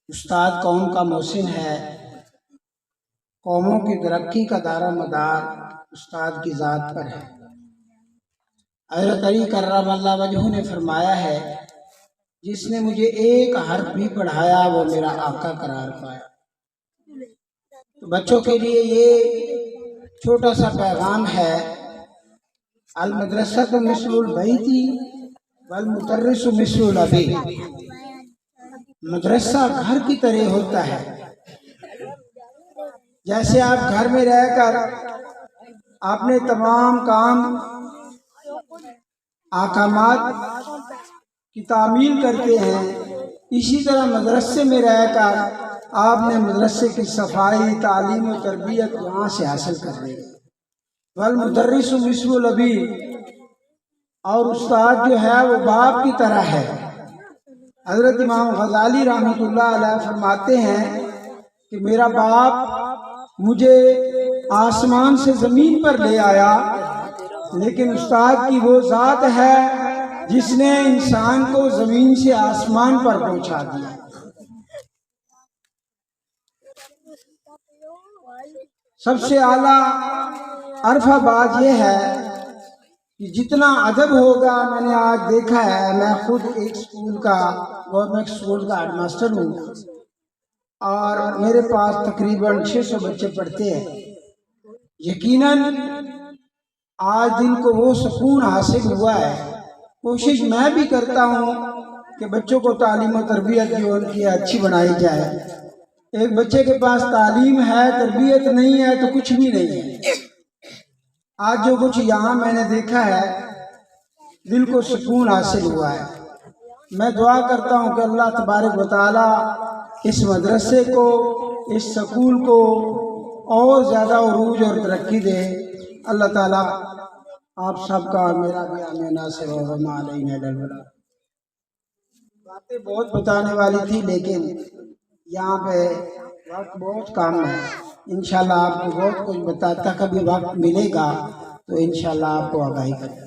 استاد قوم کا محسن ہے، قوموں کی ترقی کا دار و مدار استاد کی ذات پر ہے۔ حضرت علی کرم اللہ وجہہ نے فرمایا ہے، جس نے مجھے ایک حرف بھی پڑھایا وہ میرا آقا قرار پایا۔ تو بچوں کے لیے یہ چھوٹا سا پیغام ہے، المدرسۃ مثل البیت والمدرس مثل الابی۔ مدرسہ گھر کی طرح ہوتا ہے، جیسے آپ گھر میں رہ کر اپنے تمام کام احکامات کی تعمیل کرتے ہیں، اسی طرح مدرسے میں رہ کر آپ نے مدرسے کی صفائی، تعلیم و تربیت وہاں سے حاصل کر لی۔ والمدرس مثل الابی، اور استاد جو ہے وہ باپ کی طرح ہے۔ حضرت امام غزالی رحمۃ اللہ علیہ فرماتے ہیں کہ میرا باپ مجھے آسمان سے زمین پر لے آیا، لیکن استاد کی وہ ذات ہے جس نے انسان کو زمین سے آسمان پر پہنچا دیا۔ سب سے اعلیٰ عرفہ بات یہ ہے کہ جتنا ادب ہوگا، میں نے آج دیکھا ہے، میں خود ایک اسکول کا گورنمنٹ اسکول کا ہیڈ ماسٹر ہوں اور میرے پاس تقریباً 600 بچے پڑھتے ہیں۔ یقیناً آج دن کو وہ سکون حاصل ہوا ہے۔ کوشش میں بھی کرتا ہوں کہ بچوں کو تعلیم و تربیت جو ان کی اچھی بنائی جائے۔ ایک بچے کے پاس تعلیم ہے، تربیت نہیں ہے تو کچھ بھی نہیں ہے۔ آج جو کچھ یہاں میں نے دیکھا ہے، دل کو سکون حاصل ہوا ہے۔ میں دعا کرتا ہوں کہ اللہ تبارک و تعالیٰ اس مدرسے کو، اس سکول کو اور زیادہ عروج اور ترقی دے۔ اللہ تعالیٰ آپ سب کا اور میرا بھی آمین ناصر و وما علینا الا البلاغ۔ باتیں بہت بتانے والی تھی، لیکن یہاں پہ وقت بہت کم ہے۔ انشاءاللہ آپ کو بہت کچھ بتاتا، کبھی وقت ملے گا تو انشاءاللہ آپ کو آگاہی کریں۔